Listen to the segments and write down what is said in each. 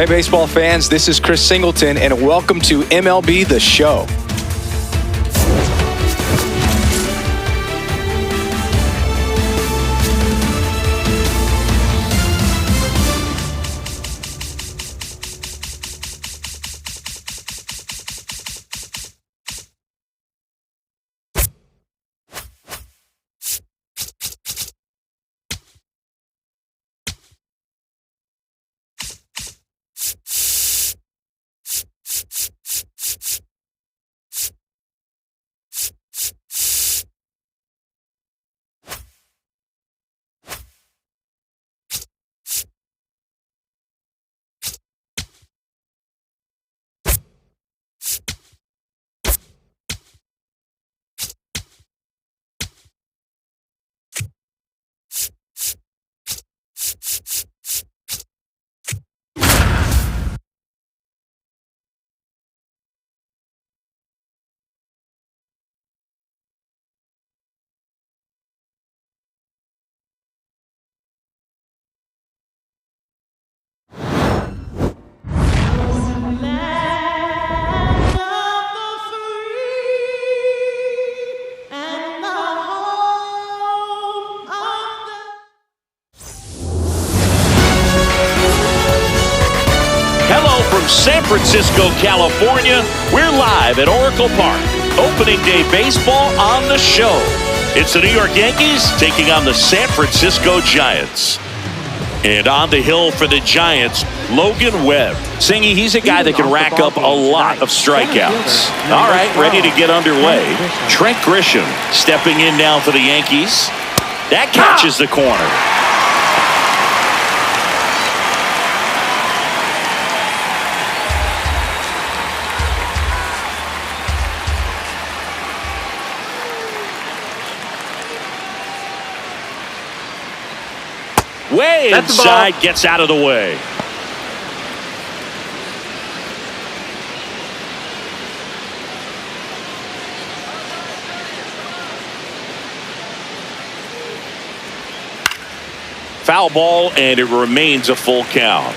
Hey, baseball fans, this is Chris Singleton, and welcome to MLB The Show. From San Francisco, California, we're live at Oracle Park. Opening day baseball on the show. It's the New York Yankees taking on the San Francisco Giants. And on the hill for the Giants, Logan Webb. Singy, he's a guy that can rack up a lot of strikeouts. All right, ready to get underway. Trent Grisham stepping in now for the Yankees. That catches the corner. Way inside, gets out of the way. Foul ball, and it remains a full count.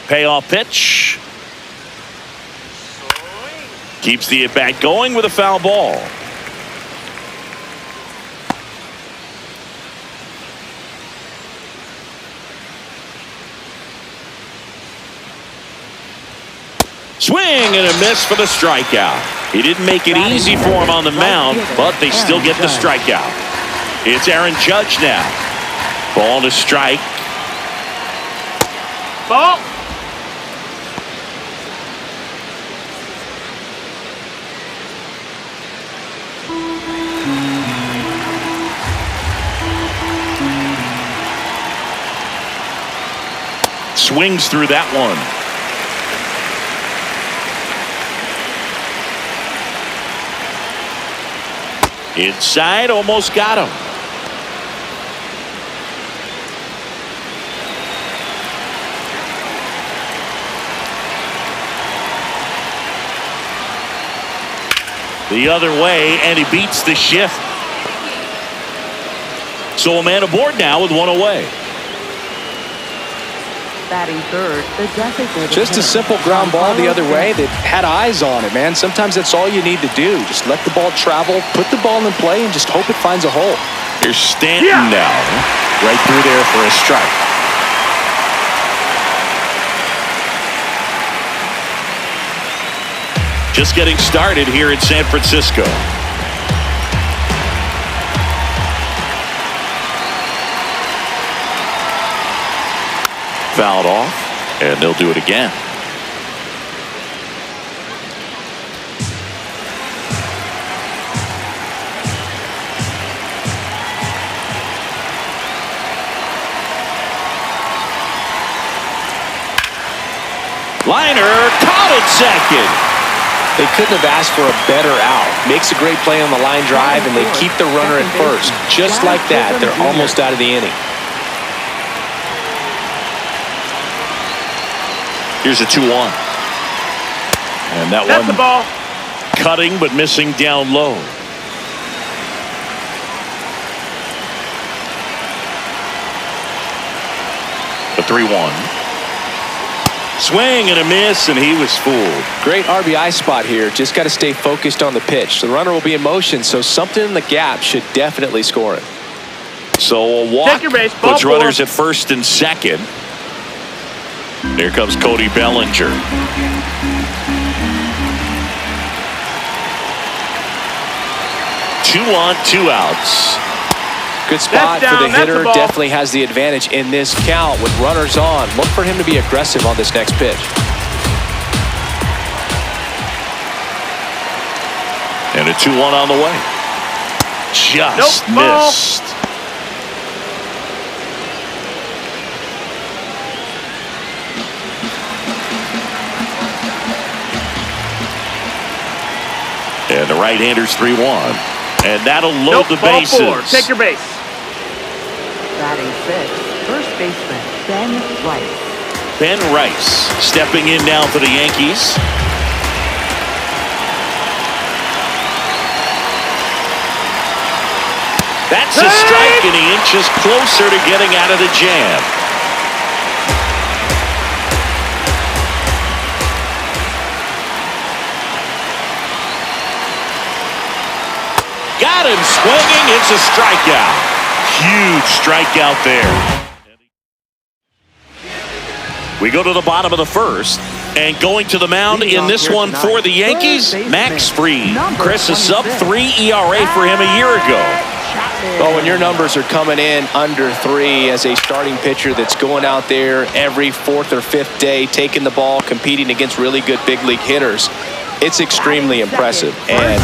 Payoff pitch. Keeps the at-bat going with a foul ball. Swing and a miss for the strikeout. He didn't make it easy for him on the mound, but they still get the strikeout. It's Aaron Judge now. Ball to strike. Ball. Swings through that one. Inside, almost got him. The other way, and he beats the shift. So a man aboard now with one away. Batting third, the designated Just a simple ground ball the other way that had eyes on it, man. Sometimes that's all you need to do. Just let the ball travel, put the ball in play, and just hope it finds a hole. Here's Stanton now. Right through there for a strike. Just getting started here in San Francisco. Fouled off, and they'll do it again. Liner caught at second. They couldn't have asked for a better out. Makes a great play on the line drive, and they keep the runner at first. Just like that, they're almost out of the inning. Here's a 2-1. And that one the ball. Cutting but missing down low. The 3-1. Swing and a miss, and he was fooled. Great RBI spot here. Just got to stay focused on the pitch. The runner will be in motion, so something in the gap should definitely score him. So a walk Take your base, ball puts four. runners at first and second. Here comes Cody Bellinger. Two on, two outs. Good spot That's for the down, that's hitter. the ball. Definitely has the advantage in this count with runners on. Look for him to be aggressive on this next pitch. And a 2-1 on the way. Just Nope, ball. missed. And the right-hander's 3-1. And that'll load the Ball bases. 4. Take your base. Batting sixth, first baseman Ben Rice. Ben Rice stepping in now for the Yankees. That's a strike, and he inches closer to getting out of the jam. Got him swinging. It's a strikeout. Huge strikeout there. We go to the bottom of the first. And going to the mound in this one for the Yankees, Max Fried. Chris, a sub-3 ERA for him a year ago. Well, when your numbers are coming in under 3 as a starting pitcher that's going out there every 4th or 5th day, taking the ball, competing against really good big league hitters, it's extremely impressive. And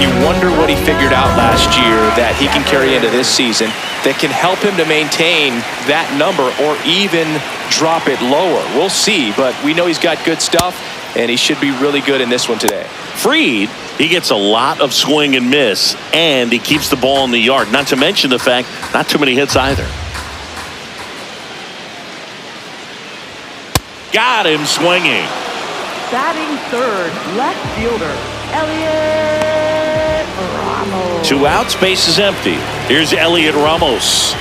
you wonder what he figured out last year that he can carry into this season that can help him to maintain that number or even drop it lower. We'll see, but we know he's got good stuff, and he should be really good in this one today. Fried, he gets a lot of swing and miss, and he keeps the ball in the yard. Not to mention the fact, not too many hits either. Got him swinging. Batting third, left fielder Elliot Ramos. 2 outs, base is empty. Here's Elliot Ramos.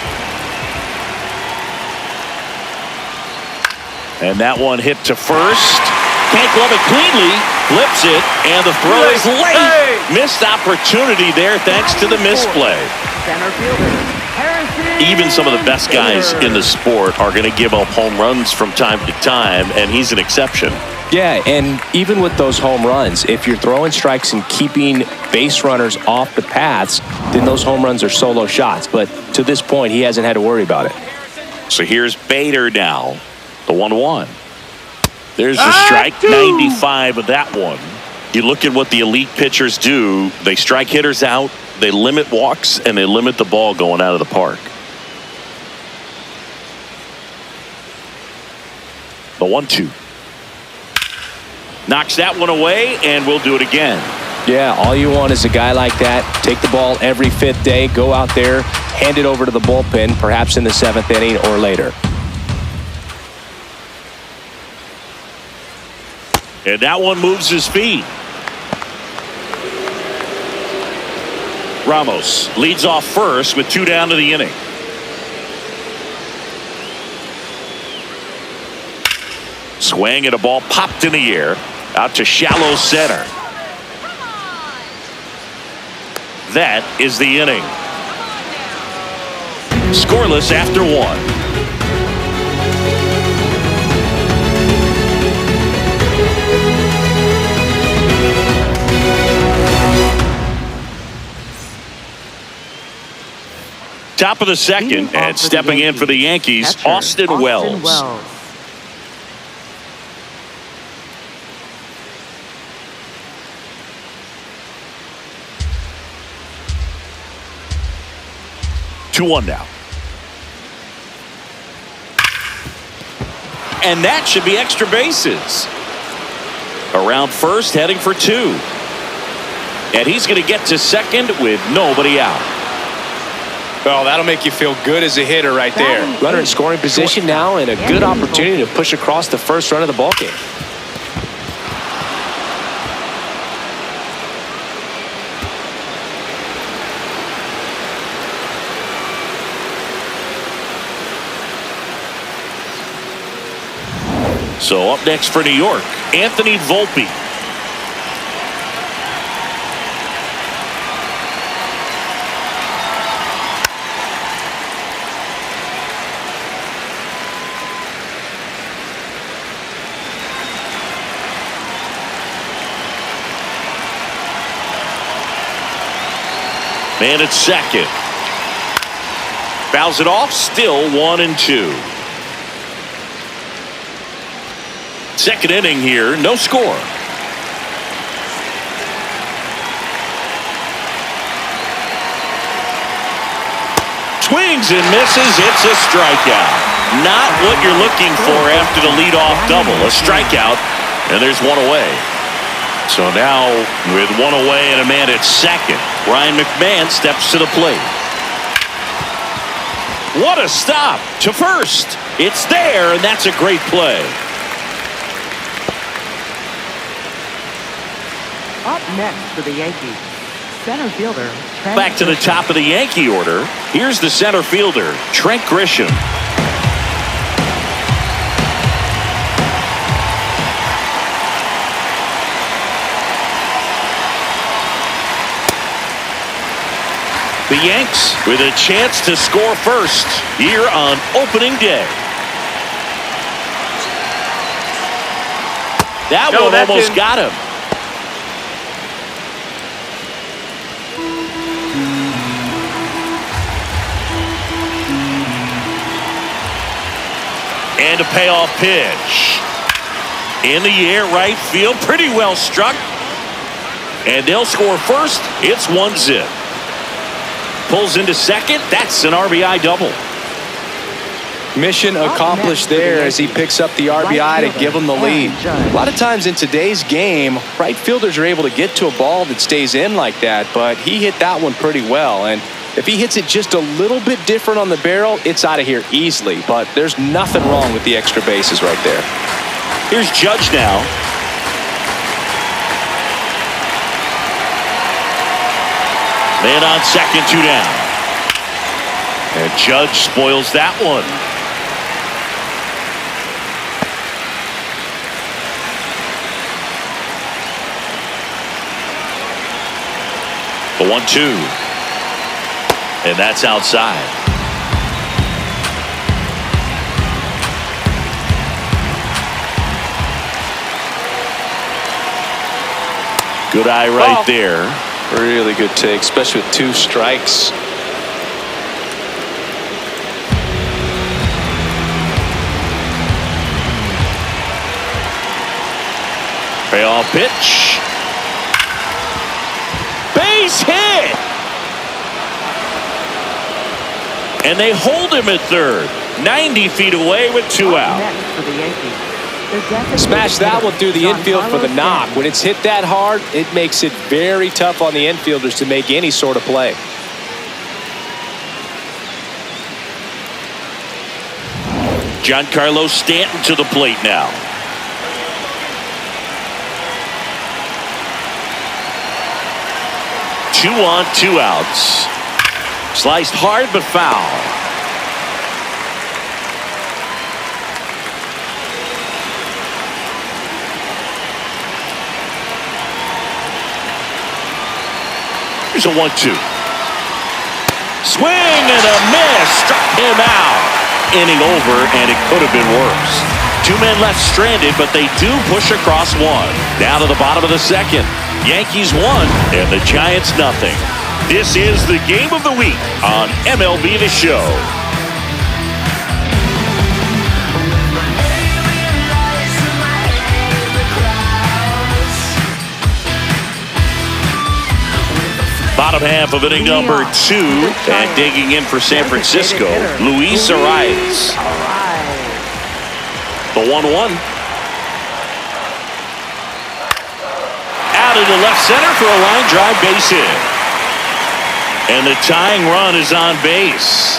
And that one hit to first. Can't glove it cleanly. Flips it, and the throw is late. Hey! Missed opportunity there thanks to the misplay. Center fielder Harrison. Even some of the best guys in the sport are going to give up home runs from time to time, and he's an exception. Yeah, and even with those home runs, if you're throwing strikes and keeping base runners off the paths, then those home runs are solo shots. But to this point, he hasn't had to worry about it. So here's Bader now, the 1-1. There's the strike, 95 of that one. You look at what the elite pitchers do. They strike hitters out, they limit walks, and they limit the ball going out of the park. The 1-2. Knocks that one away, and we'll do it again. Yeah, all you want is a guy like that. Take the ball every 5th day, go out there, hand it over to the bullpen, perhaps in the 7th inning or later. And that one moves his feet. Ramos leads off first with 2 down to the inning. Swing and a ball popped in the air out to shallow center. That is the inning. Scoreless after 1. Top of the second, and stepping in for the Yankees, Catcher, Austin Wells. 2-1 now. And that should be extra bases. Around first, heading for 2. And he's going to get to second with nobody out. Well, that'll make you feel good as a hitter right there. Runner in scoring position now, and a good opportunity to push across the first run of the ballgame. So up next for New York, Anthony Volpe. Man at second. Fouls it off, still 1-2. Second inning here, no score. Swings and misses, it's a strikeout. Not what you're looking for after the leadoff double. A strikeout, and there's one away. So now, with one away and a man at second, Ryan McMahon steps to the plate. What a stop to first. It's there, and that's a great play. Up next for the Yankees, center fielder Trent Back to the top of the Yankee order. Here's the center fielder, Trent Grisham. The Yanks with a chance to score first here on opening day. That one almost got him. And a payoff pitch. In the air, right field, pretty well struck. And they'll score first. It's 1-0. Pulls into second. That's an RBI double. Mission accomplished there as he picks up the RBI to give him the lead. A lot of times in today's game, right fielders are able to get to a ball that stays in like that, but he hit that one pretty well. And if he hits it just a little bit different on the barrel, it's out of here easily. But there's nothing wrong with the extra bases right there. Here's Judge now. Man on second, 2 down. And Judge spoils that one. The 1-2. And that's outside. Good eye right there. Really good take, especially with 2 strikes. Payoff pitch. Base hit. And they hold him at third. 90 feet away with 2 out. Next for the Yankees, Smash that one through the infield for the knock. When it's hit that hard, it makes it very tough on the infielders to make any sort of play. Giancarlo Stanton to the plate now. Two on, 2 outs. Sliced hard but foul. Here's a 1-2. Swing and a miss. Struck him out. Inning over, and it could have been worse. 2 men left stranded, but they do push across 1. Down to the bottom of the second. Yankees 1 and the Giants nothing. This is the game of the week on MLB The Show. Bottom half of inning number 2, and digging in for San Francisco, Luis Arias. The 1-1. Out into left center for a line drive base hit. And the tying run is on base.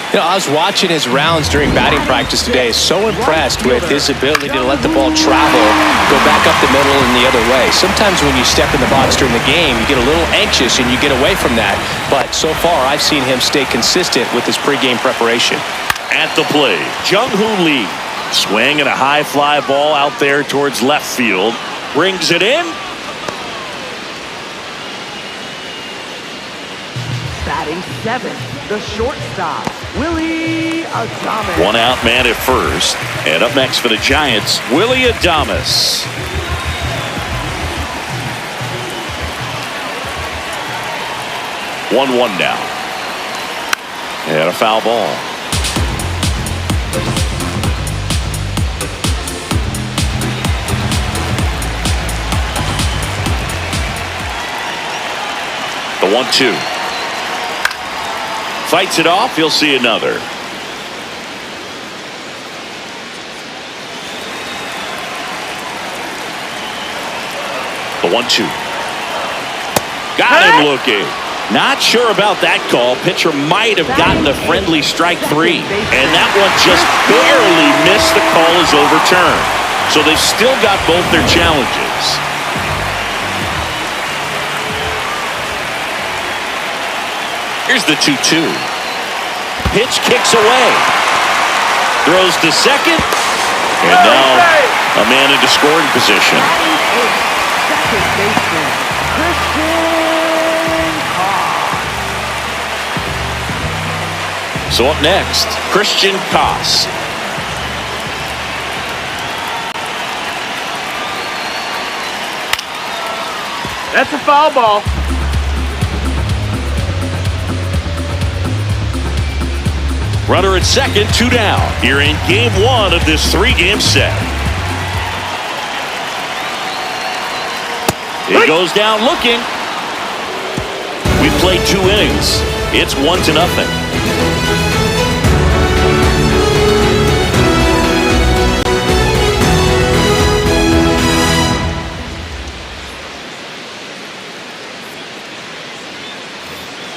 You know, I was watching his rounds during batting practice today. So impressed with his ability to let the ball travel, go back up the middle and the other way. Sometimes when you step in the box during the game, you get a little anxious and you get away from that. But so far, I've seen him stay consistent with his pregame preparation. At the plate, Jung-Hoo Lee. Swing and a high fly ball out there towards left field. Brings it in. Batting seventh, the shortstop, Willie Adames. One out man at first. And up next for the Giants, Willie Adames. 1-1 now. And a foul ball. The 1-2. Fights it off. He'll see another. The 1-2. Got him looking. Not sure about that call. Pitcher might have gotten a friendly strike 3. And that one just barely missed. The call is overturned. So they've still got both their challenges. Here's the 2-2. Pitch kicks away. Throws to second. And now a man into scoring position. Second baseman, Christian Koss. So up next, Christian Koss. That's a foul ball. Runner at second, 2 down. Here in game 1 of this 3-game set. It goes down looking. We played 2 innings. It's 1-0.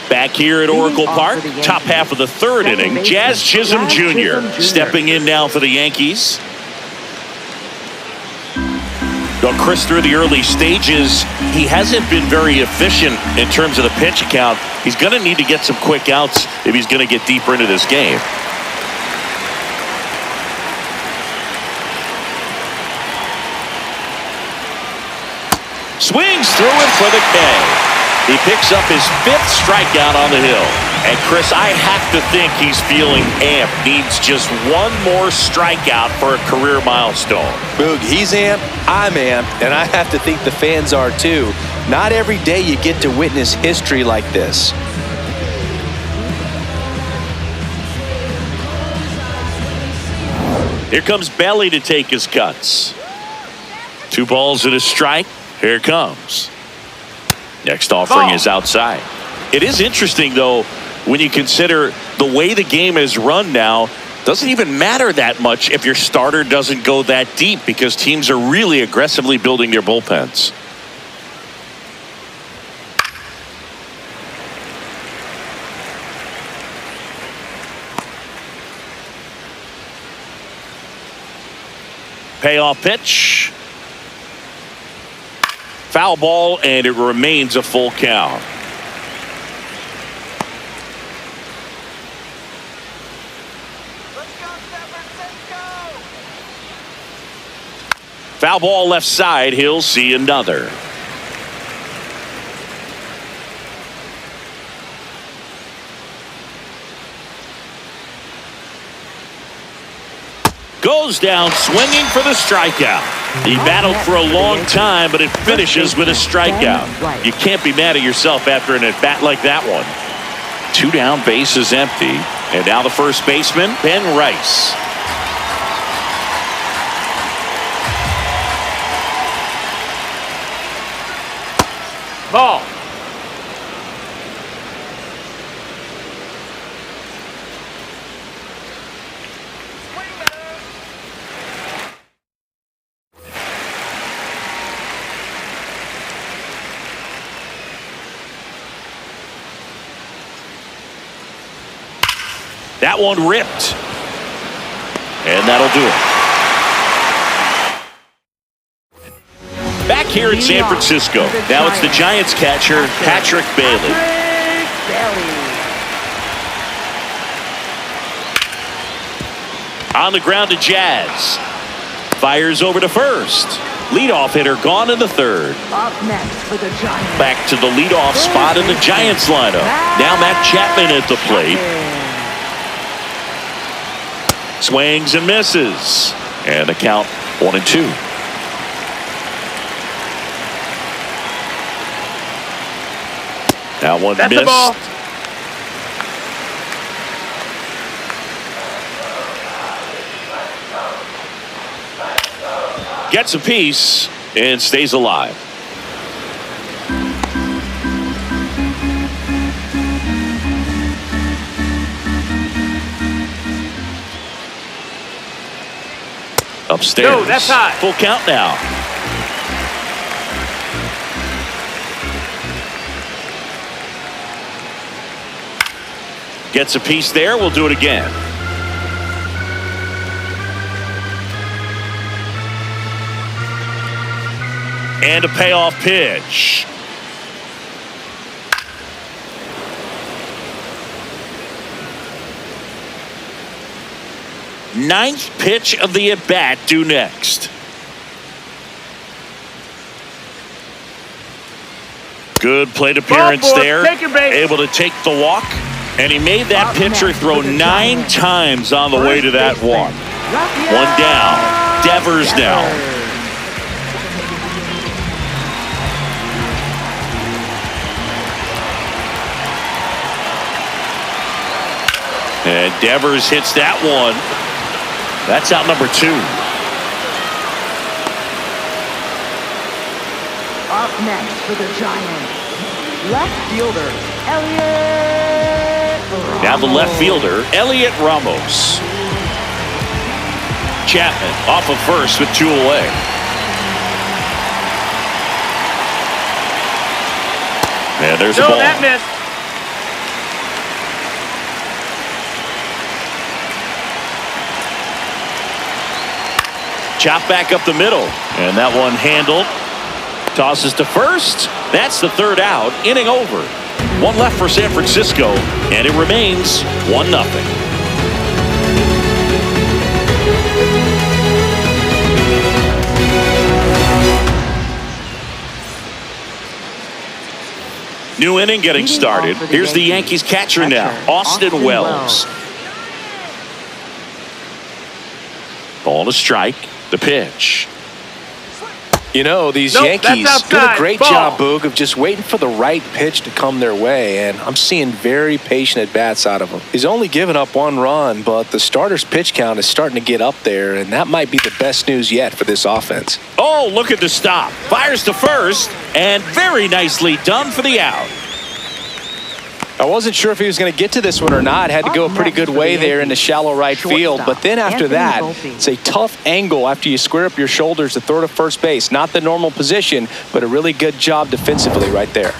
Back here at Oracle Park, top half of the 3rd inning, Jazz Chisholm Jr. stepping in now for the Yankees. Well, Chris, through the early stages, he hasn't been very efficient in terms of the pitch count. He's going to need to get some quick outs if he's going to get deeper into this game. Swings through it for the K. He picks up his 5th strikeout on the hill. And Chris, I have to think he's feeling amped. Needs just one more strikeout for a career milestone. Boog, he's amped, I'm amped, and I have to think the fans are too. Not every day you get to witness history like this. Here comes Belly to take his cuts. 2 balls and a strike. Here it comes. Next offering is outside. It is interesting, though, when you consider the way the game is run now. Doesn't even matter that much if your starter doesn't go that deep, because teams are really aggressively building their bullpens. Payoff pitch. Foul ball, and it remains a full count. Foul ball left side. He'll see another. Goes down swinging for the strikeout. He battled for a long time, but it finishes with a strikeout. You can't be mad at yourself after an at-bat like that one. 2 down, base is empty. And now the first baseman, Ben Rice. Ball. That one ripped. And that'll do it. Back here in San Francisco. Now it's the Giants catcher, Patrick Bailey. On the ground to Jazz. Fires over to first. Leadoff hitter gone in the third. Up next for the Giants. Back to the leadoff spot in the Giants lineup. Now Matt Chapman at the plate. Swings and misses. And the count 1-2. That one That's missed. the ball. Gets a piece and stays alive. Upstairs. No, that's high. Full count now. Gets a piece there. We'll do it again. And a payoff pitch. Ninth pitch of the at-bat due next. Good plate appearance Ball, boy. there. Take your base. Able to take the walk. And he made that pitcher throw 9 times on the way to that walk. One down. Devers now. And Devers hits that one. That's out number 2. Up next for the Giants. Left fielder, Elliot Ramos. Now the left fielder, Elliot Ramos. Chapman off of first with 2 away. And there's a No, ball. that missed. Chop back up the middle. And that one handled. Tosses to first. That's the third out. Inning over. 1 left for San Francisco. And it remains 1-0. New inning getting started. Here's the Yankees catcher now, Austin Wells. Ball to strike. The pitch. You know, these Nope, Yankees that's do a outside. great Ball. job, Boog, of just waiting for the right pitch to come their way, and I'm seeing very patient at-bats out of him. He's only given up 1 run, but the starter's pitch count is starting to get up there, and that might be the best news yet for this offense. Oh, look at the stop. Fires to first, and very nicely done for the out. I wasn't sure if he was going to get to this one or not. Had to go a pretty good way there into shallow right field. But then after that, it's a tough angle after you square up your shoulders to throw to first base. Not the normal position, but a really good job defensively right there.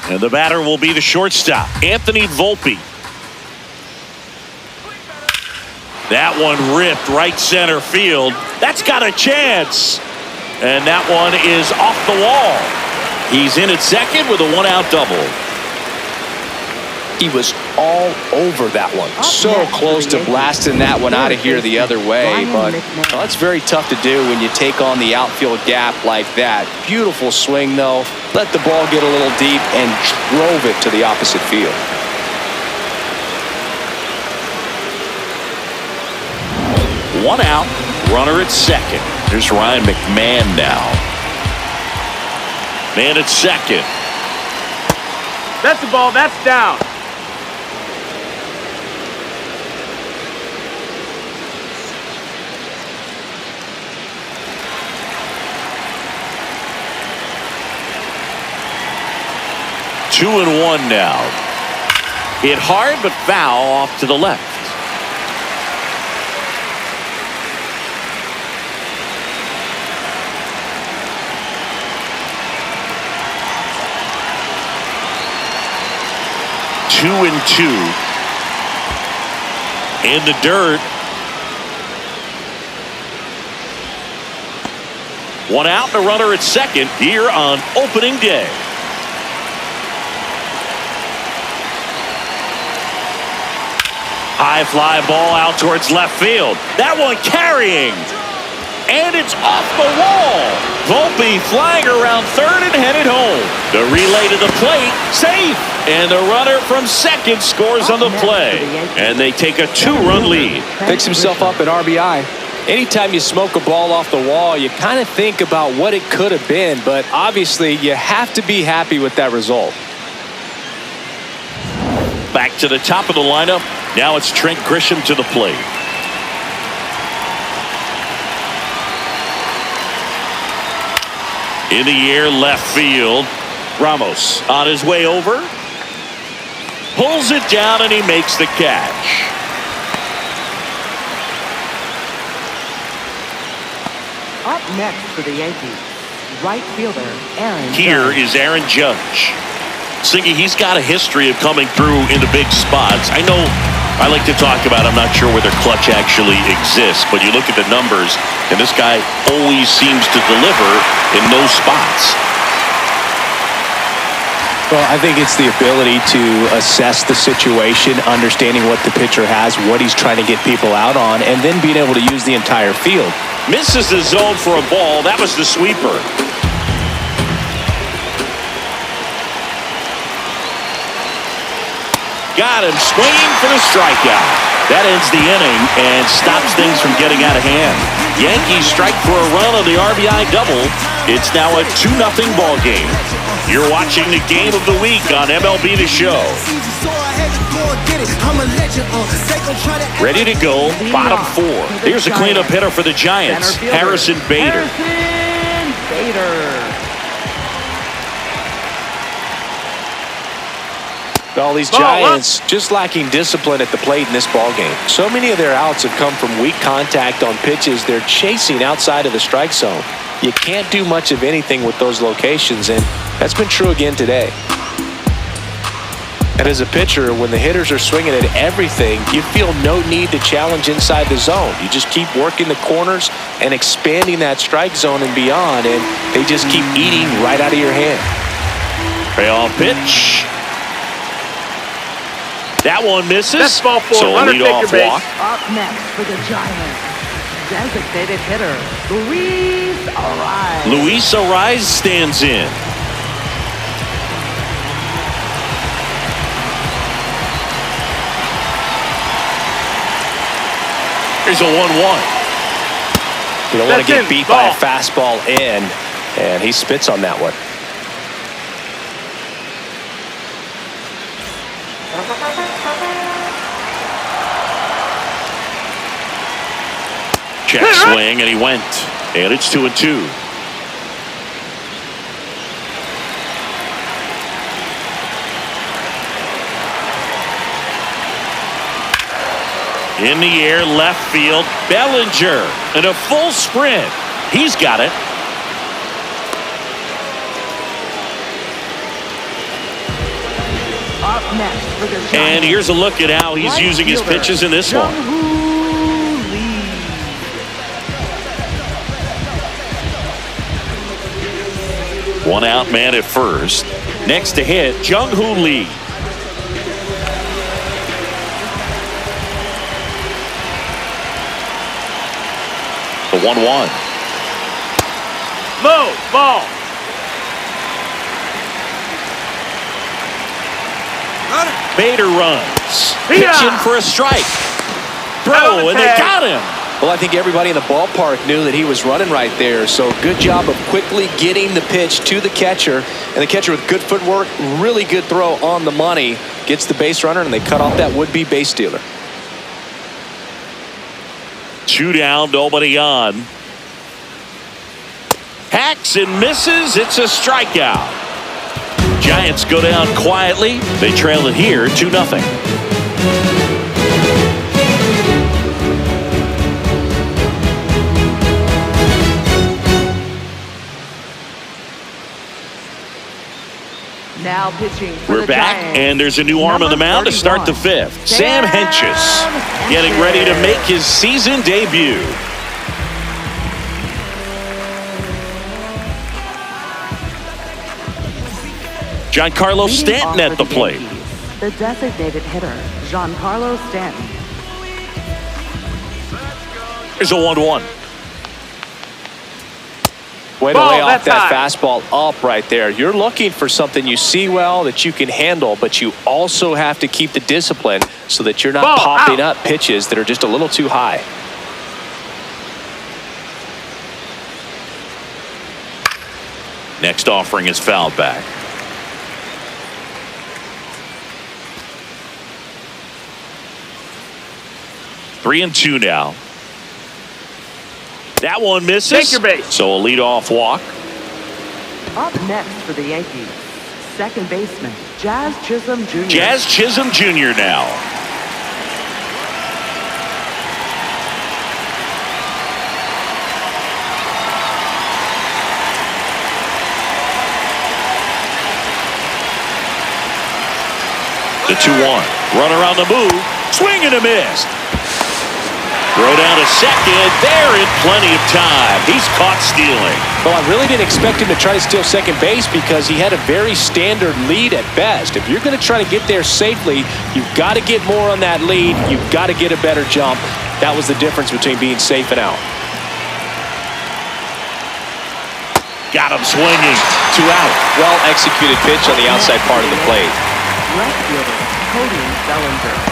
And the batter will be the shortstop, Anthony Volpe. That one ripped right center field. That's got a chance. And that one is off the wall. He's in at second with a 1-out double. He was all over that one. So close to blasting that one out of here the other way. But that's very tough to do when you take on the outfield gap like that. Beautiful swing, though. Let the ball get a little deep and drove it to the opposite field. One out, runner at second. Here's Ryan McMahon now. Man at second. That's the ball. That's down. Two and one now. Hit hard but foul off to the left. Two and two. In the dirt. One out and a runner at second here on opening day. High fly ball out towards left field. That one carrying. And it's off the wall. Volpe flying around third and headed home. The relay to the plate, safe. And the runner from second scores on the play. And they take a 2-run lead. Picks himself up at RBI. Anytime you smoke a ball off the wall, you kind of think about what it could have been. But obviously, you have to be happy with that result. Back to the top of the lineup. Now it's Trent Grisham to the plate. In the air, left field. Ramos on his way over. Pulls it down and he makes the catch. Up next for the Yankees, right fielder Aaron Here Judge. is Aaron Judge. Singy, he's got a history of coming through in the big spots. I know I like to talk about, I'm not sure where their clutch actually exists, but you look at the numbers, and this guy always seems to deliver in those spots. Well, I think it's the ability to assess the situation, understanding what the pitcher has, what he's trying to get people out on, and then being able to use the entire field. Misses the zone for a ball. That was the sweeper. Got him swinging for the strikeout. That ends the inning and stops things from getting out of hand. Yankees strike for a run on the RBI double. It's now a 2-0 ball game. You're watching the game of the week on MLB The Show. Ready to go, bottom 4. Here's a cleanup hitter for the Giants, Harrison Bader. Harrison Bader. All these Giants just lacking discipline at the plate in this ball game. So many of their outs have come from weak contact on pitches they're chasing outside of the strike zone. You can't do much of anything with those locations, and that's been true again today. And as a pitcher, when the hitters are swinging at everything, you feel no need to challenge inside the zone. You just keep working the corners and expanding that strike zone and beyond, and they just keep eating right out of your hand. Payoff pitch. That one misses. That's ball 4. So Runner, lead take off your base. walk. Up next for the Giants, designated hitter Luis Arraez. Luis Arraez stands in. Here's a 1-1. You don't want to That's get in. beat Ball. by a fastball in, and he spits on that one. Check swing, and he went. And it's 2-2. In the air, left field, Bellinger. And a full sprint. He's got it. Up next for the Giants. And here's a look at how he's right using his fielder, pitches in this one. Jung-Hoo Lee. One out man at first. Next to hit, Jung-Hoo Lee. The 1-1. Low, ball. Bader runs. Yeah. Pitching for a strike. Throw, and they got him. Well, I think everybody in the ballpark knew that he was running right there. So good job of quickly getting the pitch to the catcher. And the catcher with good footwork, really good throw on the money, gets the base runner, and they cut off that would-be base stealer. 2 down, nobody on. Hacks and misses. It's a strikeout. Giants go down quietly. They trail it here 2-0. Now pitching for We're the back, Giants. and there's a new arm on the mound to start the 31, 5th. Sam Hentges getting ready to make his season debut. Giancarlo Leading Stanton off at for the plate. Yankees, the designated hitter, Giancarlo Stanton. Here's a 1-1. Way to Ball, lay off that's that high. fastball up right there. You're looking for something you see well that you can handle, but you also have to keep the discipline so that you're not Ball, popping out. up pitches that are just a little too high. Next offering is fouled back. Three and two now. That one misses. Take your base. So a leadoff walk. Up next for the Yankees, second baseman, Jazz Chisholm Jr. Jazz Chisholm Jr. now. The 2-1. Runner on the move. Swing and a miss. Throw down to second. They're in plenty of time. He's caught stealing. Well, I really didn't expect him to try to steal second base because he had a very standard lead at best. If you're going to try to get there safely, you've got to get more on that lead. You've got to get a better jump. That was the difference between being safe and out. Got him swinging. 2 out. Well executed pitch on the outside part of the plate. Left fielder, Cody Bellinger.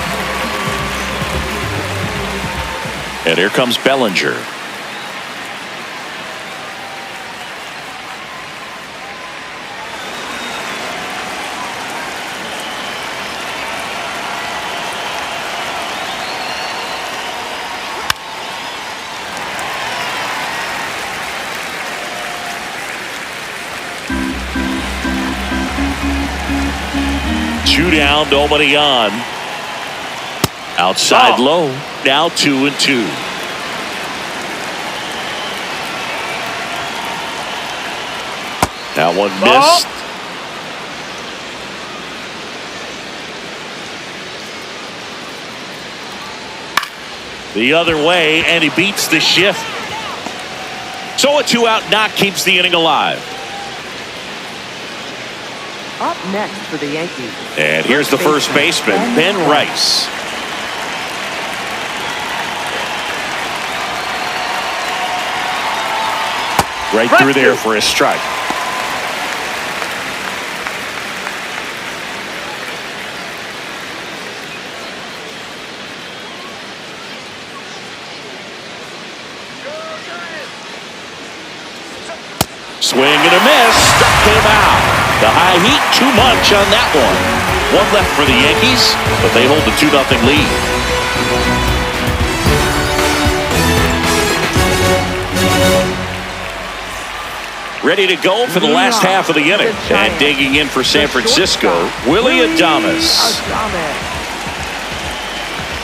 And here comes Bellinger. Two down, nobody on. Outside low. Now 2-2. That one missed. The other way, and he beats the shift. So a 2-out knock keeps the inning alive. Up next for the Yankees. And here's the first baseman, Ben Rice. Right through there for a strike. Swing and a miss. Struck him out. The high heat, too much on that one. One left for the Yankees, but they hold the 2-0 lead. Ready to go for the last half of the inning. And digging in for San Francisco, Willy Adames.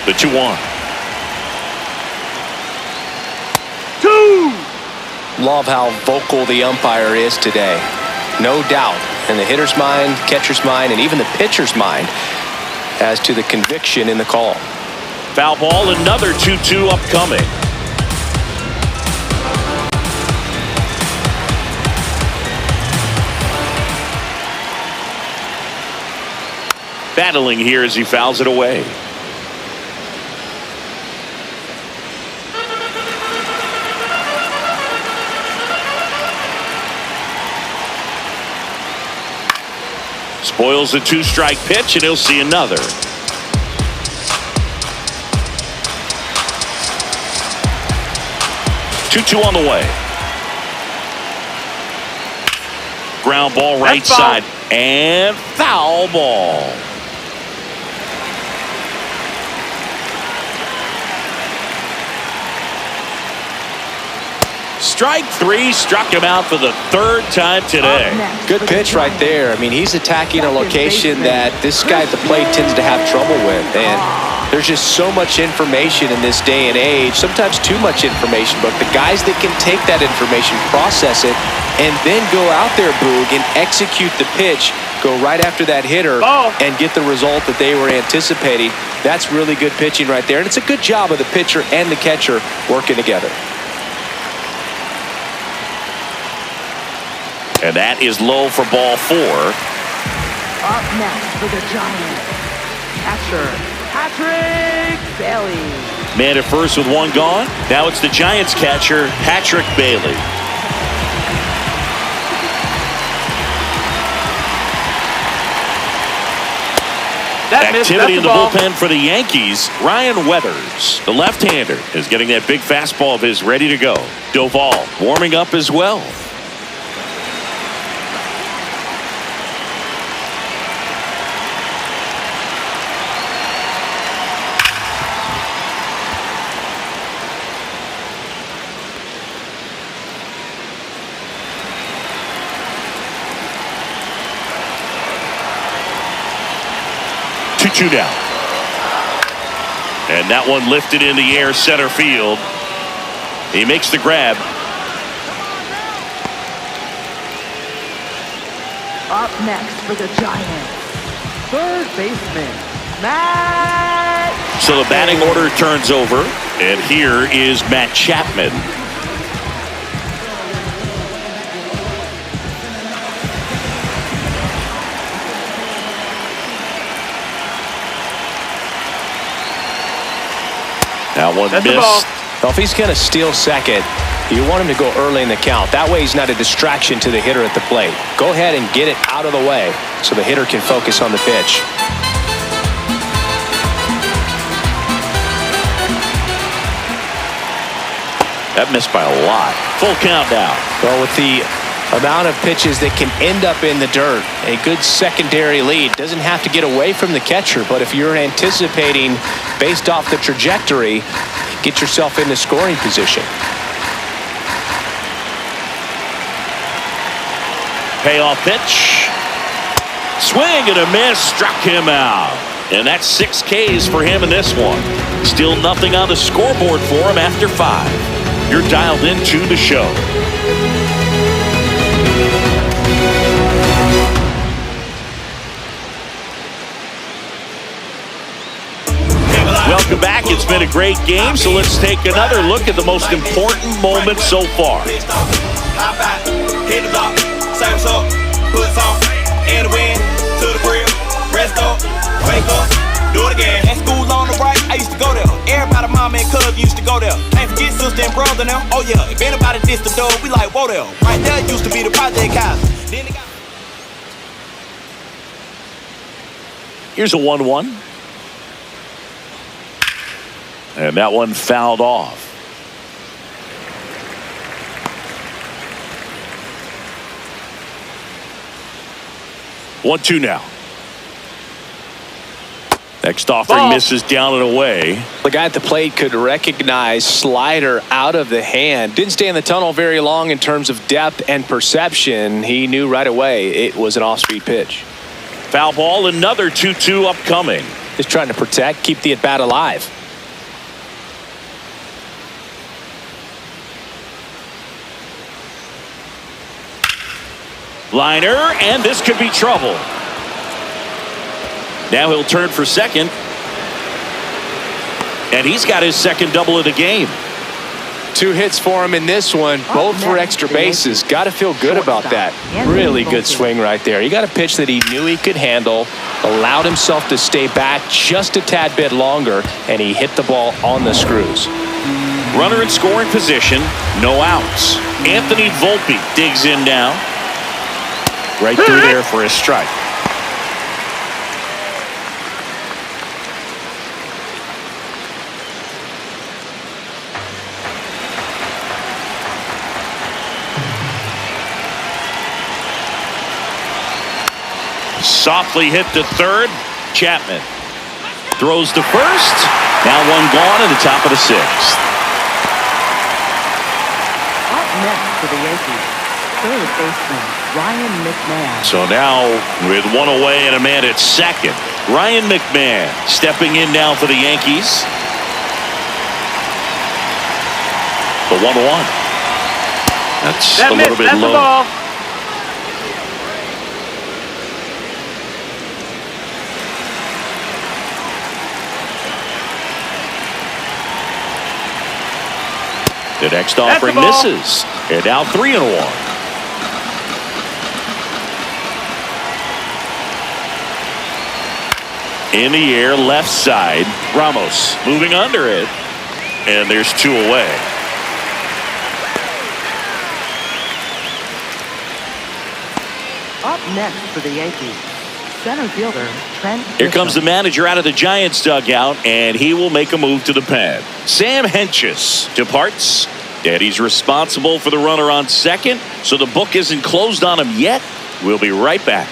The 2-1. Love how vocal the umpire is today. No doubt in the hitter's mind, catcher's mind, and even the pitcher's mind as to the conviction in the call. Foul ball, another 2-2 upcoming. Battling here as he fouls it away. Spoils the 2-strike pitch, and he'll see another. Two on the way. Ground ball right side, and foul ball. Strike three, struck him out for the third time today. Good pitch right there. I mean, he's attacking a location that this guy at the plate tends to have trouble with. And there's just so much information in this day and age, sometimes too much information. But the guys that can take that information, process it, and then go out there, Boog, and execute the pitch, go right after that hitter and get the result that they were anticipating. That's really good pitching right there. And it's a good job of the pitcher and the catcher working together. And that is low for ball 4. Up next for the Giants, catcher Patrick Bailey. Man at first with one gone. Now it's the Giants catcher, Patrick Bailey. Activity in the bullpen for the Yankees. Ryan Weathers, the left-hander, is getting that big fastball of his ready to go. Doval warming up as well. Two down. And that one lifted in the air center field. He makes the grab. Up next for the Giants, third baseman, Matt. So the batting order turns over. And here is Matt Chapman. That one missed. Well, if he's going to steal second, you want him to go early in the count. That way he's not a distraction to the hitter at the plate. Go ahead and get it out of the way so the hitter can focus on the pitch. That missed by a lot. Full count now. Well, with the amount of pitches that can end up in the dirt, a good secondary lead doesn't have to get away from the catcher, but if you're anticipating based off the trajectory, get yourself into scoring position. Payoff pitch. Swing and a miss, struck him out. And that's 6 Ks for him in this one. Still nothing on the scoreboard for him after 5. You're dialed into the show. Welcome back. It's been a great game, so let's take another look at the most important moment so far. Do it again. At school on the right, I used to go there. Everybody, mama and cuz used to go there. Can't forget sister and brother now. Oh yeah, if anybody dissed the dog, we like, whoa there. Right there used to be the project house. Then they got... Here's a 1-1. And that one fouled off. 1-2 now. Next offering misses down and away. The guy at the plate could recognize slider out of the hand. Didn't stay in the tunnel very long in terms of depth and perception. He knew right away it was an off-speed pitch. Foul ball, another 2-2 upcoming. Just trying to protect, keep the at-bat alive. Liner, and this could be trouble. Now he'll turn for second. And he's got his second double of the game. 2 hits for him in this one, both for extra bases. Got to feel good about that. Really good swing right there. He got a pitch that he knew he could handle, allowed himself to stay back just a tad bit longer, and he hit the ball on the screws. Runner in scoring position, no outs. Anthony Volpe digs in now. Right through there for a strike. Softly hit to third. Chapman throws to first. Now one gone at the top of the 6th. Up next for the Yankees, third baseman, Ryan McMahon. So now with one away and a man at second, Ryan McMahon stepping in now for the Yankees. The 1-1. That's a little bit low. Ball. The next offering misses. And now 3-1. In the air, left side. Ramos moving under it. and there's 2 away. Up next for the Yankees, center fielder Trent Grisham. Here comes the manager out of the Giants dugout, and he will make a move to the pad. Sam Hentges departs, and he's responsible for the runner on second, so the book isn't closed on him yet. We'll be right back.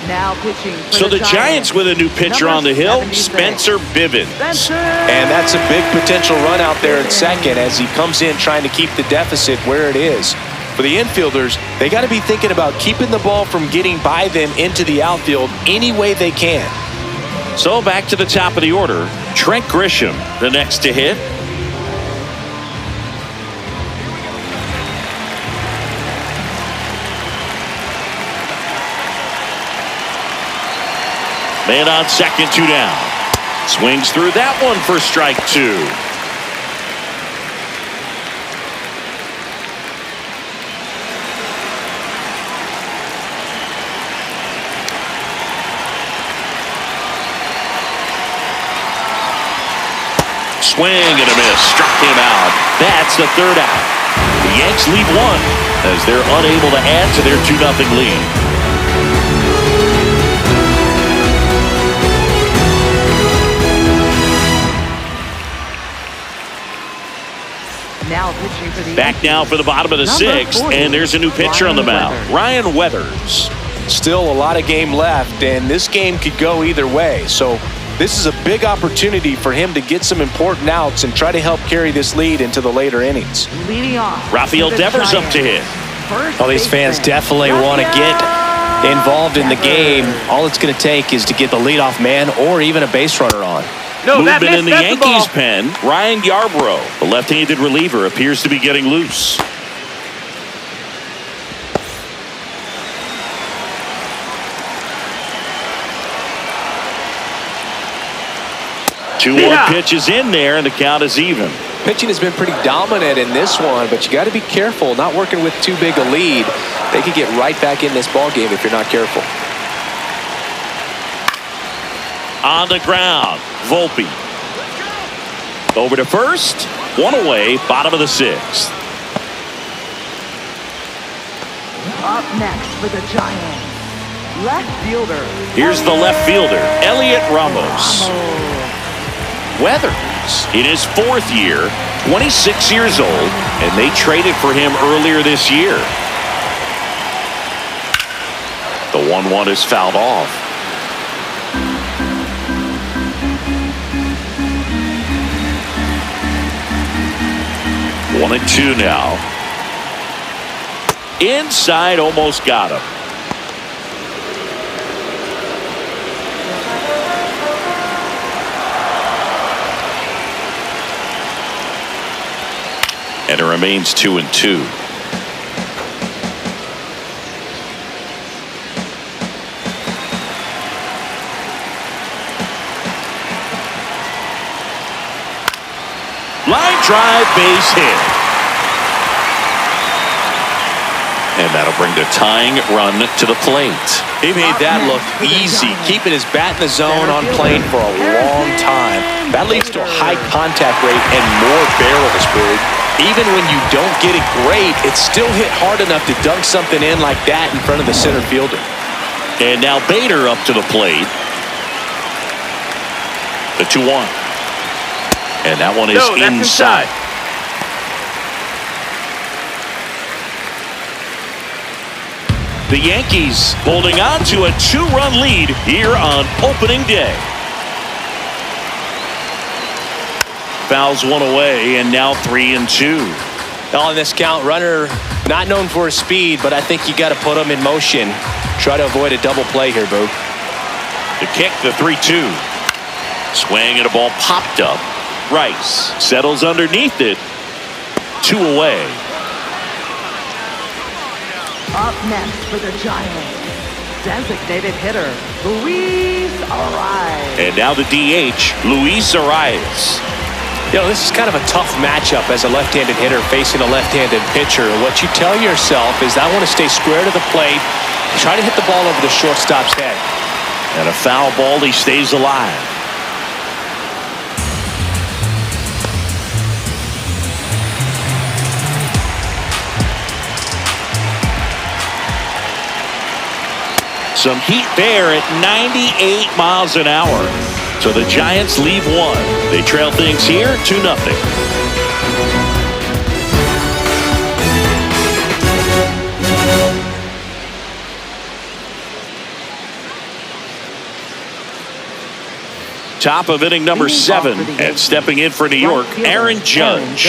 Now pitching for So the Giants with a new pitcher on the hill, Spencer Bivens. And that's a big potential run out there at second as he comes in trying to keep the deficit where it is. For the infielders, they got to be thinking about keeping the ball from getting by them into the outfield any way they can. So back to the top of the order, Trent Grisham, the next to hit. Man on second, 2 down. Swings through that one for strike 2. Swing and a miss. Struck him out. That's the 3rd out. The Yanks lead 1 as they're unable to add to their 2-0 lead. Now pitching for the Back Yankees, now for the bottom of the number 6th, 40, and there's a new pitcher on the mound, Ryan Weathers. Still a lot of game left, and this game could go either way. So this is a big opportunity for him to get some important outs and try to help carry this lead into the later innings. leading off. Rafael for the Devers up Giants. to hit. First Well, these fans baseman, definitely want to get involved in the game. Devers. All it's going to take is to get the leadoff man or even a base runner on. No, that Movement missed. in the That's Yankees ball. pen, Ryan Yarbrough, the left-handed reliever, appears to be getting loose. Two-one pitch is in there, and the count is even. Pitching has been pretty dominant in this one, but you got to be careful. Not working with too big a lead. They could get right back in this ball game if you're not careful. On the ground, Volpe. Over to first, 1 away, bottom of the 6th. Up next for the Giants, left fielder. Here's the left fielder, Elliot Ramos. Weathers in his 4th year, 26 years old, and they traded for him earlier this year. The 1-1 is fouled off. One and 2 now. Inside, almost got him. And it remains 2-2. Line drive, base hit. And that'll bring the tying run to the plate. He made that look easy, keeping his bat in the zone on plane for a long time. That leads to a high contact rate and more barrels, Boog. Even when you don't get it great, it's still hit hard enough to dunk something in like that in front of the center fielder. And now Bader up to the plate. The 2-1. And that one is inside. The Yankees holding on to a 2-run lead here on opening day. Fouls 1 away, and now 3-2. On this count, runner not known for his speed, but I think you got to put him in motion. Try to avoid a double play here, Boog. The kick, the 3-2. Swing and a ball popped up. Rice settles underneath it. 2 away. Up next for the Giants, designated hitter Luis Arias. And now the DH, Luis Arias. You know, this is kind of a tough matchup as a left-handed hitter facing a left-handed pitcher. What you tell yourself is, I want to stay square to the plate, try to hit the ball over the shortstop's head. And a foul ball, he stays alive. Some heat there at 98 miles an hour. So the Giants leave one. They trail things here 2-0. Top of inning number 7, and stepping in for New York, Aaron Judge.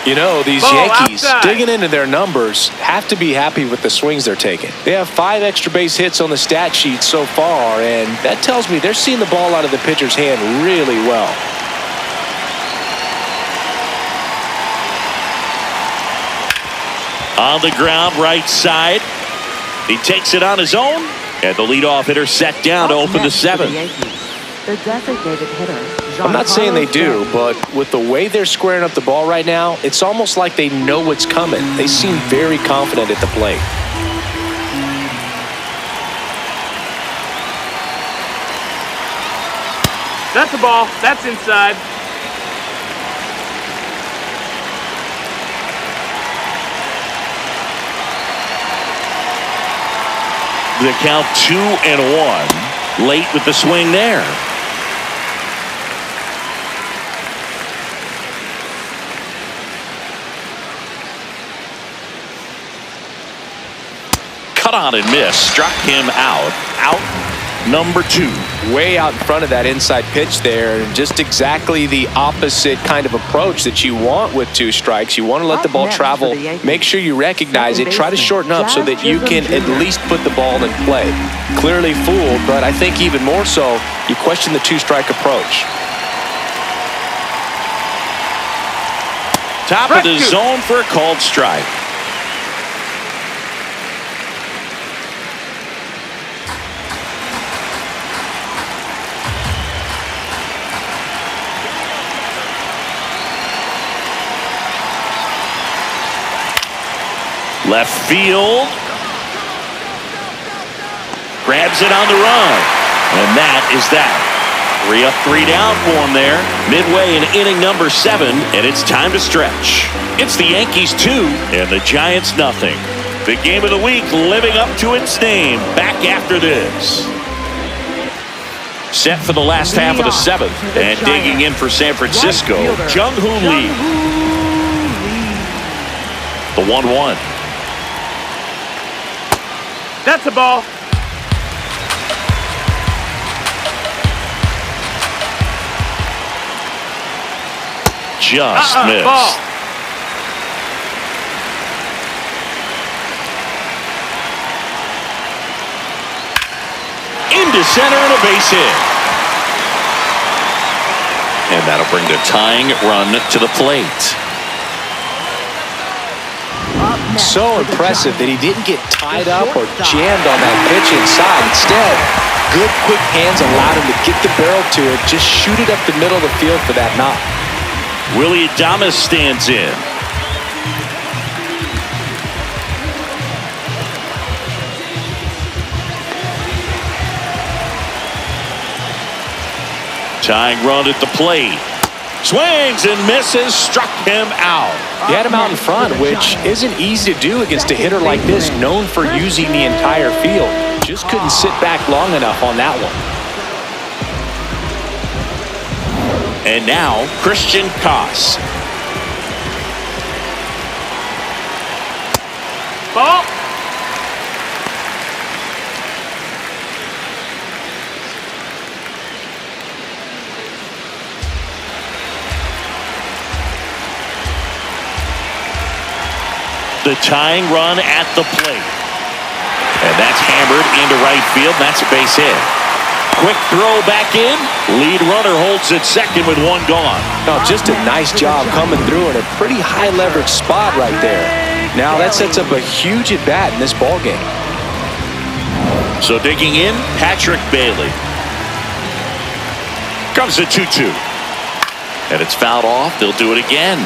You know, these Yankees, digging into their numbers, have to be happy with the swings they're taking. They have 5 extra base hits on the stat sheet so far, and that tells me they're seeing the ball out of the pitcher's hand really well. On the ground, right side. He takes it on his own, and the leadoff hitter set down to open the 7th. The designated hitter. I'm not saying they do, but with the way they're squaring up the ball right now, it's almost like they know what's coming. They seem very confident at the plate. That's a ball. That's inside. The count 2-1. Late with the swing there. Cut on and miss. Struck him out. Out number 2. Way out in front of that inside pitch there. Just exactly the opposite kind of approach that you want with 2 strikes. You want to let the ball travel. Make sure you recognize it. Try to shorten up so that you can at least put the ball in play. Clearly fooled, but I think even more so, you question the 2-strike approach. Top of the zone for a called strike. Left field. Grabs it on the run. And that is that. 3 up, 3 down for him there. Midway in inning number 7, and it's time to stretch. It's the Yankees 2 and the Giants nothing. The game of the week living up to its name. Back after this. Set for the last half of the 7th. And digging in for San Francisco, Jung-Hoo Lee. The 1-1. That's a ball. Just missed. Ball. Into center and a base hit. And that'll bring the tying run to the plate. So impressive that he didn't get tied up or jammed on that pitch inside. Instead, good quick hands allowed him to get the barrel to it, just shoot it up the middle of the field for that knock. Willy Adames stands in. Tying run at the plate. Swings and misses, struck him out. He had him out in front, which isn't easy to do against a hitter like this, known for using the entire field. Just couldn't sit back long enough on that one. And now, Christian Koss. Ball. The tying run at the plate. And that's hammered into right field. That's a base hit. Quick throw back in. Lead runner holds at second with 1 gone. Oh, just a nice job coming through in a pretty high leverage spot right there. Now that sets up a huge at bat in this ball game. So digging in, Patrick Bailey. Comes the 2-2. And it's fouled off. They'll do it again.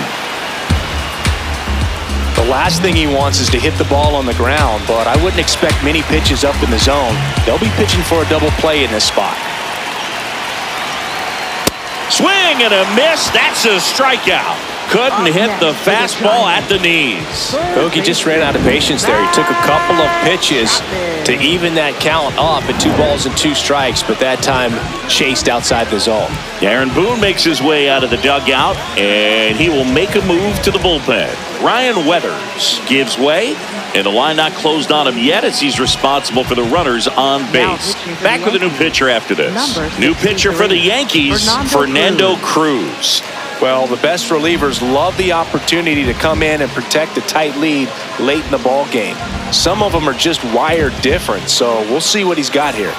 The last thing he wants is to hit the ball on the ground, but I wouldn't expect many pitches up in the zone. They'll be pitching for a double play in this spot. Swing and a miss. That's a strikeout. Couldn't hit the fastball at the knees. Hoagie just ran out of patience there. He took a couple of pitches to even that count up at 2 balls and 2 strikes, but that time chased outside the zone. Aaron Boone makes his way out of the dugout, and he will make a move to the bullpen. Ryan Weathers gives way, and the line not closed on him yet as he's responsible for the runners on base. Back with a new pitcher after this. New pitcher for the Yankees, Fernando Cruz. Well, the best relievers love the opportunity to come in and protect a tight lead late in the ball game. Some of them are just wired different, so we'll see what he's got here.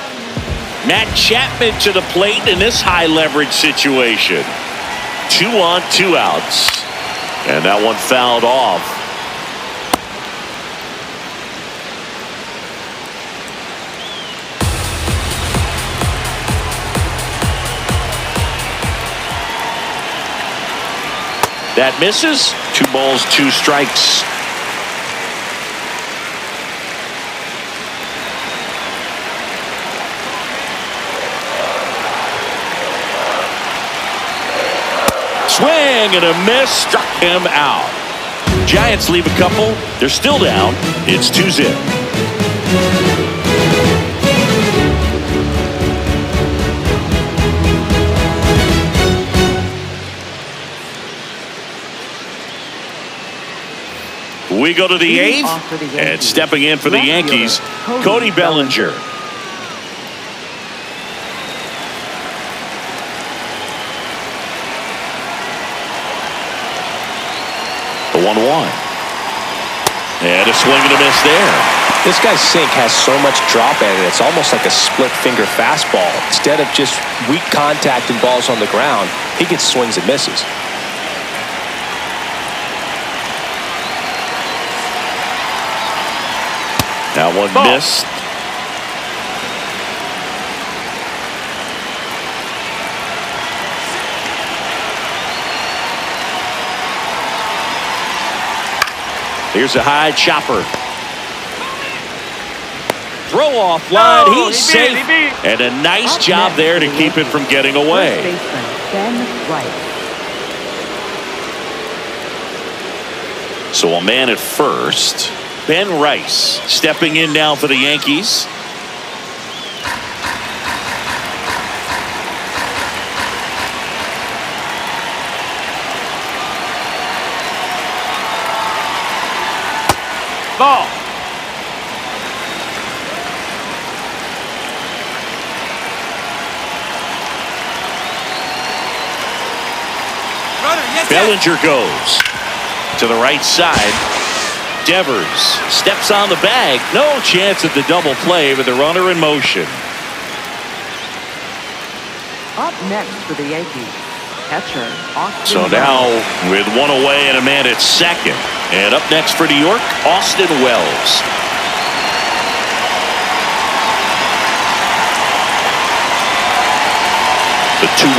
Matt Chapman to the plate in this high leverage situation. 2 on, 2 outs. And that one fouled off. That misses. 2 balls, 2 strikes. Swing and a miss. Struck him out. Giants leave a couple. They're still down. It's 2-0. We go to the 8th, and stepping in for the Yankees, Cody Bellinger. The 1-1. And a swing and a miss there. This guy's sink has so much drop at it. It's almost like a split finger fastball. Instead of just weak contact and balls on the ground, he gets swings and misses. That one missed. Here's a high chopper. Throw off line. Oh, He's safe. And a nice job there to keep it from getting away. Ben Rice. So a man at first. Ben Rice stepping in now for the Yankees. Ball. Bellinger goes to the right side. Devers steps on the bag. No chance at the double play with the runner in motion. Up next for the Yankees, catcher Austin So now with 1 away and a man at second. And up next for New York, Austin Wells. The 2-1.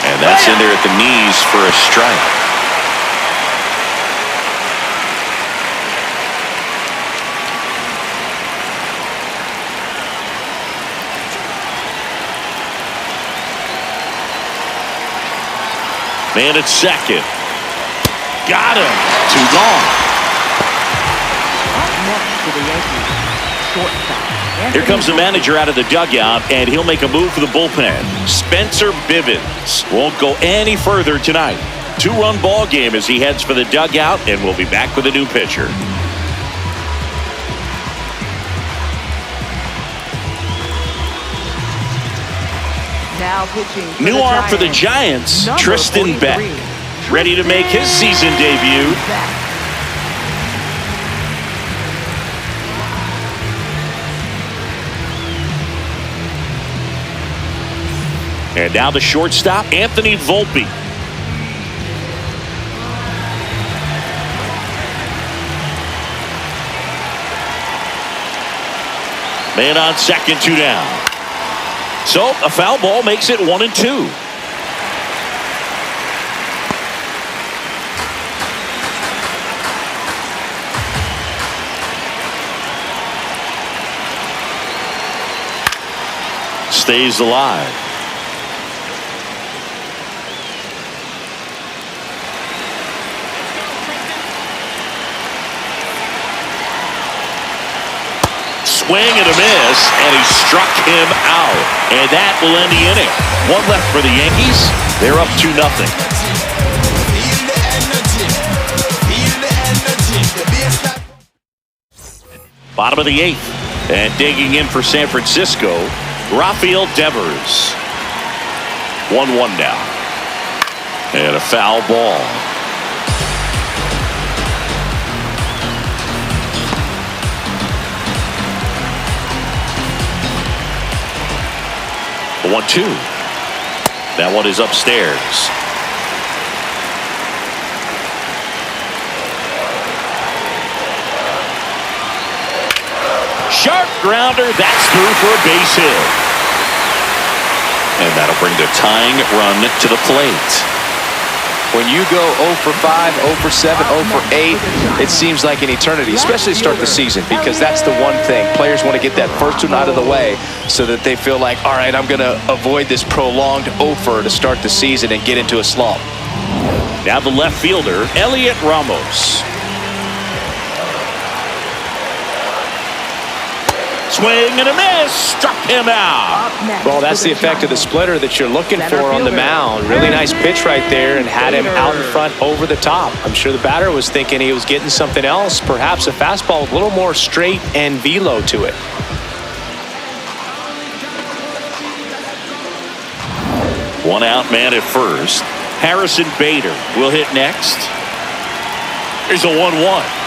And that's in there at the knees for a strike. Man at second. Got him. 2 gone. Up next for the Yankees, shortstop. Here comes the manager out of the dugout, and he'll make a move for the bullpen. Spencer Bivens won't go any further tonight. 2-run ball game as he heads for the dugout, and we'll be back with a new pitcher. Now pitching for New the arm for the Giants, Giants, number Tristan 43, Beck, ready to make his season debut. Beck. And now the shortstop, Anthony Volpe. Man on second, 2 down. So a foul ball makes it 1-2. Stays alive. swing and a miss, and he struck him out. And that will end the inning. One left for the Yankees. They're up 2-0. Bottom of the 8th. And digging in for San Francisco, Rafael Devers. 1-1 now. And a foul ball. The 1-2. That one is upstairs. Sharp grounder. That's through for a base hit. And that'll bring the tying run to the plate. When you go 0 for 5, 0 for 7, 0 for 8, it seems like an eternity, especially to start the season, because that's the one thing. Players want to get that first one out of the way so that they feel like, all right, I'm going to avoid this prolonged 0 for to start the season and get into a slump. Now the left fielder, Elliot Ramos. Swing and a miss, struck him out. Well, that's the effect of the splitter that you're looking for on the mound. Really nice pitch right there and had him out in front over the top. I'm sure the batter was thinking he was getting something else, perhaps a fastball with a little more straight and velo to it. One out man at first. Harrison Bader will hit next. Here's a 1-1.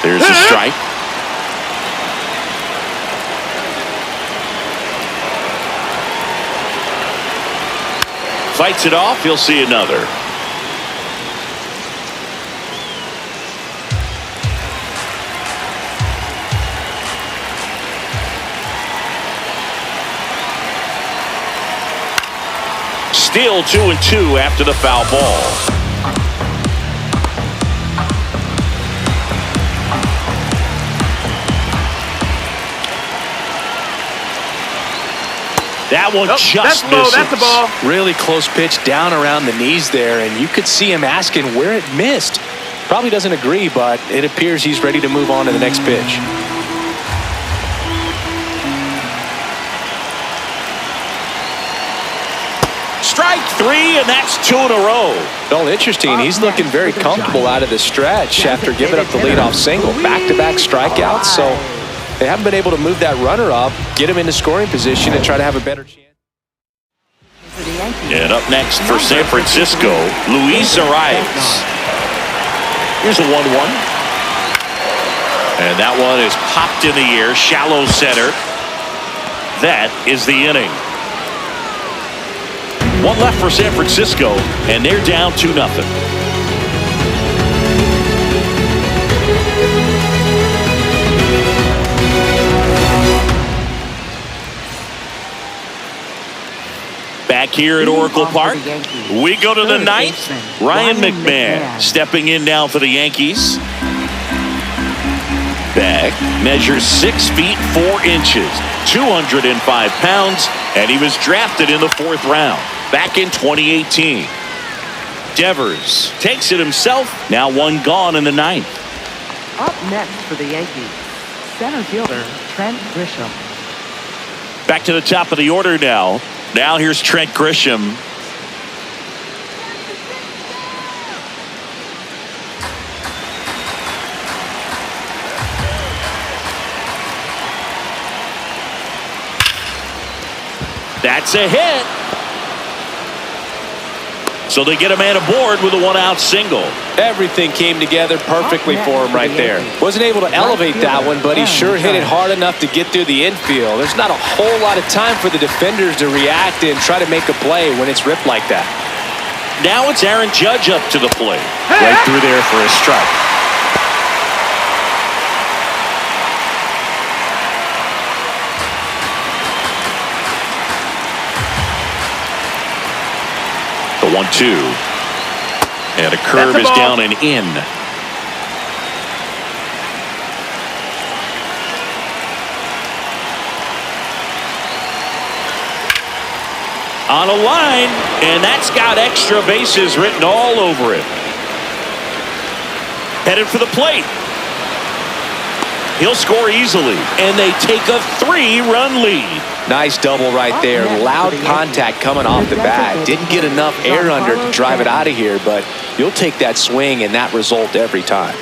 There's a strike. Fights it off. He'll see another. Still 2-2 after the foul ball. That one just misses. That's a ball. Really close pitch down around the knees there, and you could see him asking where it missed. Probably doesn't agree, but it appears he's ready to move on to the next pitch. Strike 3, and that's 2 in a row. Well, interesting. He's looking very comfortable out of the stretch after giving up the leadoff single. Back-to-back strikeouts, so they haven't been able to move that runner up, get him into scoring position, and try to have a better chance. And up next for San Francisco, Luis Arias. Here's a 1-1. And that one is popped in the air, shallow center. That is the inning. One left for San Francisco, and they're down 2-0. Back here at Oracle Park, we go to the 9th. Ryan McMahon stepping in now for the Yankees. Beck measures 6 feet 4 inches, 205 pounds, and he was drafted in the 4th round back in 2018. Devers takes it himself. Now one gone in the 9th. Up next for the Yankees, center fielder Trent Grisham. Back to the top of the order now. Now here's Trent Grisham. That's a hit. So they get a man aboard with a 1-out single. Everything came together perfectly for him right there. Wasn't able to elevate that one, but he sure hit it hard enough to get through the infield. There's not a whole lot of time for the defenders to react and try to make a play when it's ripped like that. Now it's Aaron Judge up to the plate. Right through there for a strike. The 1-2. And a curve is down and in. on a line, and that's got extra bases written all over it. Headed for the plate. He'll score easily, and they take a 3-run lead. Nice double right there. Loud contact coming off the bat. Didn't get enough air under to drive it out of here, but you'll take that swing and that result every time.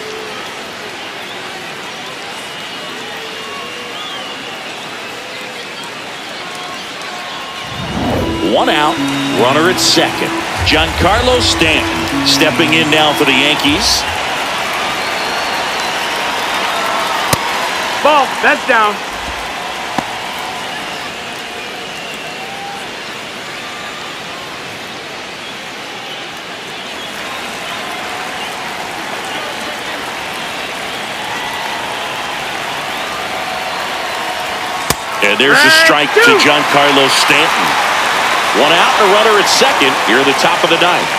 One out, runner at second. Giancarlo Stanton stepping in now for the Yankees. Ball, that's down. And there's a strike to Giancarlo Stanton. One out and a runner at second here at the top of the ninth.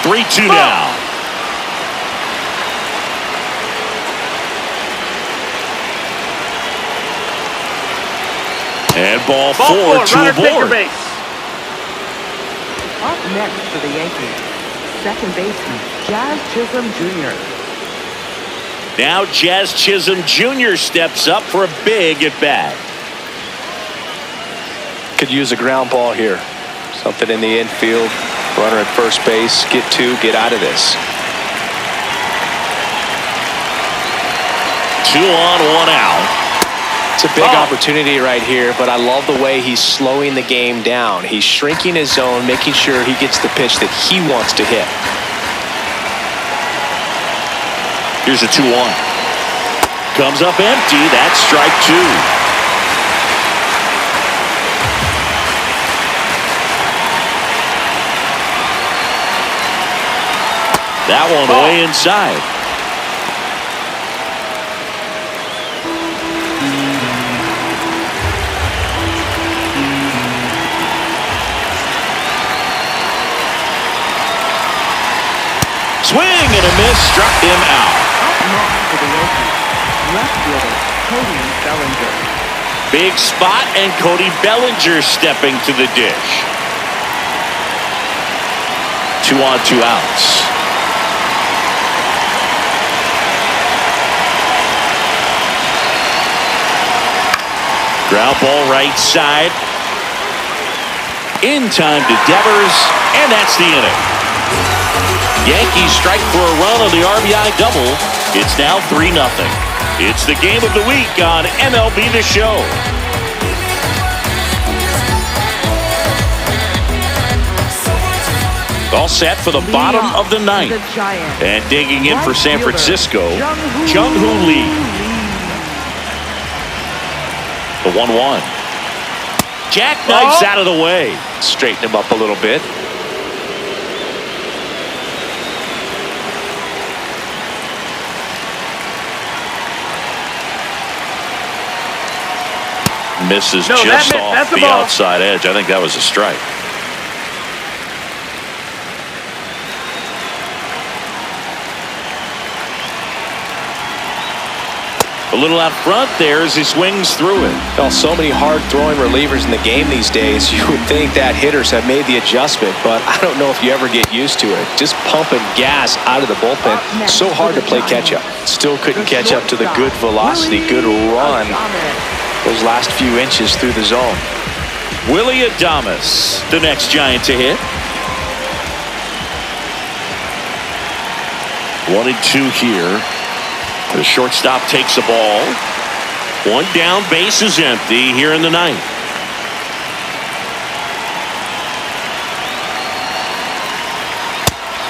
3-2 now. And ball four to a board. Up next for the Yankees, second baseman Jazz Chisholm Jr. Now Jazz Chisholm Jr. steps up for a big at bat. Could use a ground ball here. Something in the infield. Runner at first base. Get two. Get out of this. 2 on, 1 out. It's a big opportunity right here, but I love the way he's slowing the game down. He's shrinking his zone, making sure he gets the pitch that he wants to hit. Here's a 2-1. Comes up empty. That's strike 2. That one way inside. Swing and a miss, struck him out. Up next for the Yankees, left fielder Cody Bellinger. Big spot, and Cody Bellinger stepping to the dish. 2 on, 2 outs. Ground ball right side. In time to Devers, and that's the inning. Yankees strike for a run on the RBI double. It's now 3-0. It's the game of the week on MLB The Show. All set for the bottom of the ninth. And digging in for San Francisco, Jung-Hoo Lee. The 1-1. Jackknifes out of the way. Straighten him up a little bit. Misses just off the outside edge. I think that was a strike. A little out front there as he swings through it. Well, so many hard-throwing relievers in the game these days. You would think that hitters have made the adjustment, but I don't know if you ever get used to it. Just pumping gas out of the bullpen. So hard to play catch-up. Still couldn't catch up to the good velocity, good run. Those last few inches through the zone. Willy Adames, the next Giant to hit. 1-2 here. The shortstop takes a ball. One down, base is empty here in the ninth.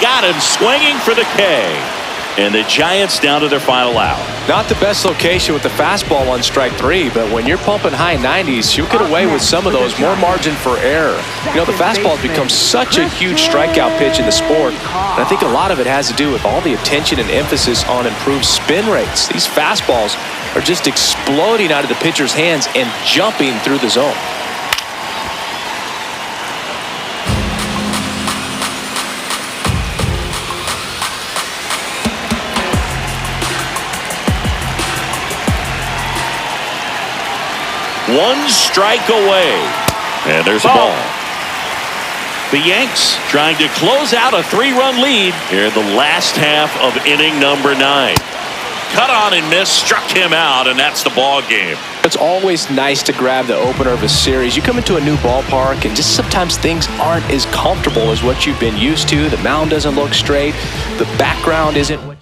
Got him swinging for the K. And the Giants down to their final out. Not the best location with the fastball on strike 3, but when you're pumping high 90s, you'll get away with some of those. More margin for error. You know, the fastball has become such a huge strikeout pitch in the sport. And I think a lot of it has to do with all the attention and emphasis on improved spin rates. These fastballs are just exploding out of the pitcher's hands and jumping through the zone. 1 strike away. And there's a ball. The Yanks trying to close out a 3-run lead here in the last half of inning number 9. Cut on and miss, struck him out, and that's the ball game. It's always nice to grab the opener of a series. You come into a new ballpark and just sometimes things aren't as comfortable as what you've been used to. The mound doesn't look straight. The background isn't